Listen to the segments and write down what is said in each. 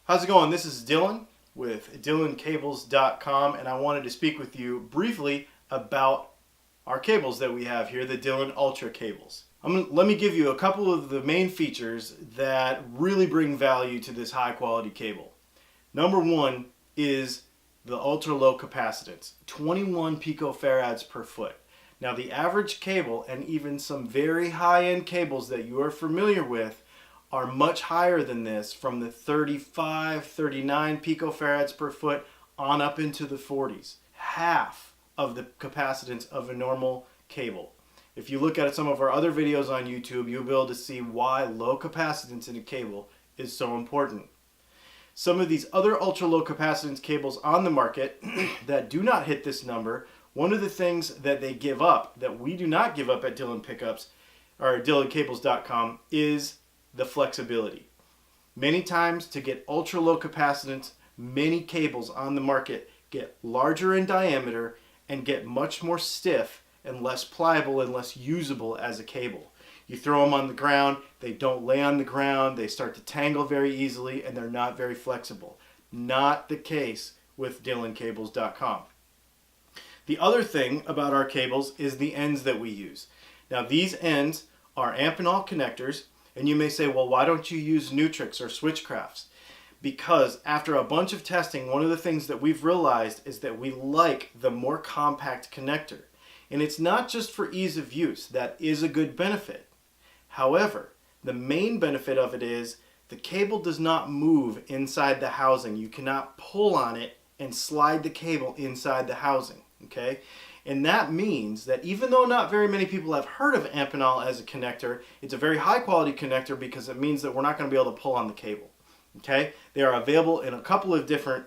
How's it going? This is Dylan with DylanCables.com, and I wanted to speak with you briefly about our cables that we have here, the Dylan Ultra cables. Let me give you a couple of the main features that really bring value to this high quality cable. Number one is the ultra low capacitance, 21 picofarads per foot. Now the average cable, and even some very high-end cables that you are familiar with, are much higher than this, from the 35, 39 picofarads per foot on up into the 40s. Half of the capacitance of a normal cable. If you look at some of our other videos on YouTube, you'll be able to see why low capacitance in a cable is so important. Some of these other ultra low capacitance cables on the market that do not hit this number, one of the things that they give up, that we do not give up at Dylan Pickups or DylanCables.com, is the flexibility. Many times, to get ultra low capacitance, many cables on the market get larger in diameter and get much more stiff and less pliable and less usable as a cable. You throw them on the ground, they don't lay on the ground, they start to tangle very easily, and they're not very flexible. Not the case with DylanCables.com. The other thing about our cables is the ends that we use. Now these ends are Amphenol connectors, and you may say, well, why don't you use Nutrix or Switchcrafts? Because after a bunch of testing, one of the things that we've realized is that we like the more compact connector. And it's not just for ease of use. That is a good benefit. However, the main benefit of it is the cable does not move inside the housing. You cannot pull on it and slide the cable inside the housing. Okay? And that means that even though not very many people have heard of Amphenol as a connector, it's a very high quality connector because it means that we're not going to be able to pull on the cable. Okay? They are available in a couple of different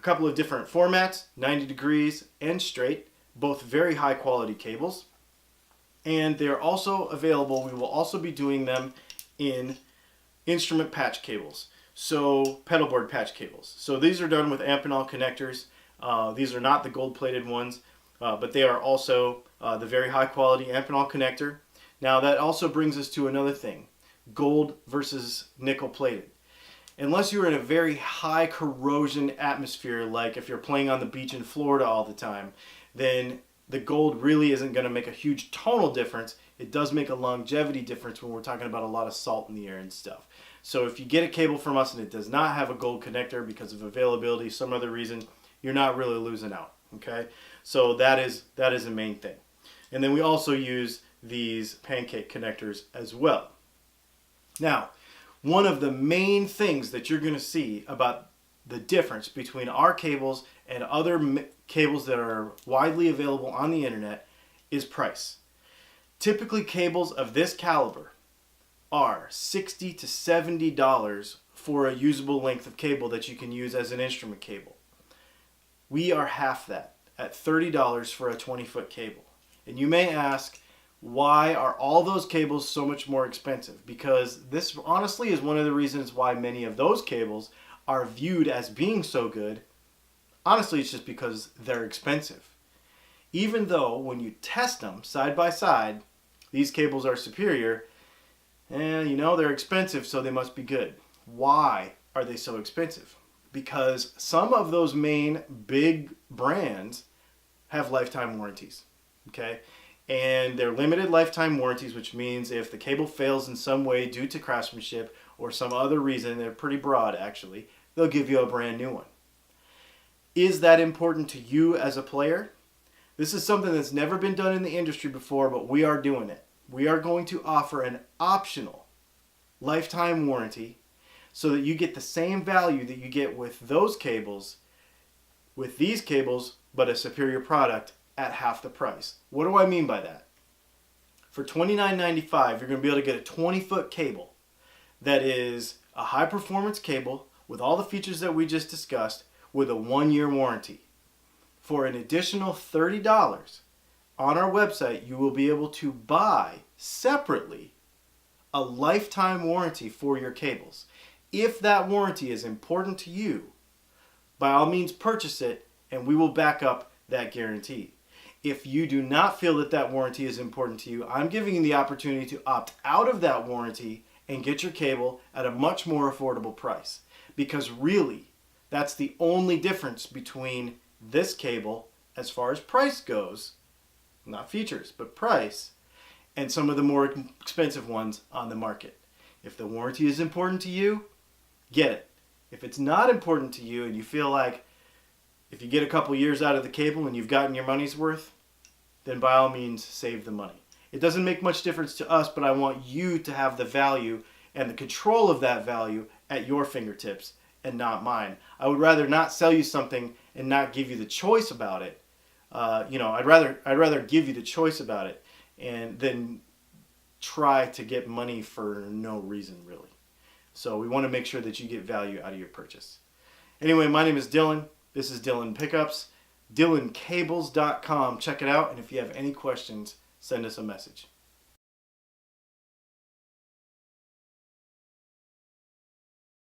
formats, 90 degrees and straight, both very high quality cables. And they're also available, we will also be doing them in instrument patch cables. So pedalboard patch cables. So these are done with Amphenol connectors. These are not the gold-plated ones, but they are also the very high-quality Amphenol connector. Now that also brings us to another thing, gold versus nickel-plated. Unless you're in a very high corrosion atmosphere, like if you're playing on the beach in Florida all the time, then the gold really isn't going to make a huge tonal difference. It does make a longevity difference when we're talking about a lot of salt in the air and stuff. So if you get a cable from us and it does not have a gold connector because of availability, some other reason, you're not really losing out, okay? So that is the main thing. And then we also use these pancake connectors as well. Now, one of the main things that you're going to see about the difference between our cables and other cables that are widely available on the internet is price. Typically, cables of this caliber are $60 to $70 for a usable length of cable that you can use as an instrument cable. We are half that, at $30 for a 20-foot cable. And you may ask, why are all those cables so much more expensive? Because this honestly is one of the reasons why many of those cables are viewed as being so good. Honestly, it's just because they're expensive. Even though when you test them side by side, these cables are superior, and you know they're expensive, so they must be good. Why are they so expensive? Because some of those main big brands have lifetime warranties, okay? And they're limited lifetime warranties, which means if the cable fails in some way due to craftsmanship or some other reason, they're pretty broad actually, they'll give you a brand new one. Is that important to you as a player? This is something that's never been done in the industry before, but we are doing it. We are going to offer an optional lifetime warranty so that you get the same value that you get with those cables, with these cables, but a superior product at half the price. What do I mean by that? For $29.95, you're going to be able to get a 20-foot cable that is a high-performance cable with all the features that we just discussed with a 1-year warranty. For an additional $30 on our website, you will be able to buy separately a lifetime warranty for your cables. If that warranty is important to you, by all means purchase it and we will back up that guarantee. If you do not feel that that warranty is important to you, I'm giving you the opportunity to opt out of that warranty and get your cable at a much more affordable price. Because really, that's the only difference between this cable as far as price goes, not features, but price, and some of the more expensive ones on the market. If the warranty is important to you, get it. If it's not important to you and you feel like if you get a couple years out of the cable and you've gotten your money's worth, then by all means save the money. It doesn't make much difference to us, but I want you to have the value and the control of that value at your fingertips and not mine. I would rather not sell you something and not give you the choice about it. I'd rather give you the choice about it and then try to get money for no reason, really. So we want to make sure that you get value out of your purchase. Anyway, my name is Dylan. This is Dylan Pickups. DylanCables.com. Check it out, and if you have any questions, send us a message.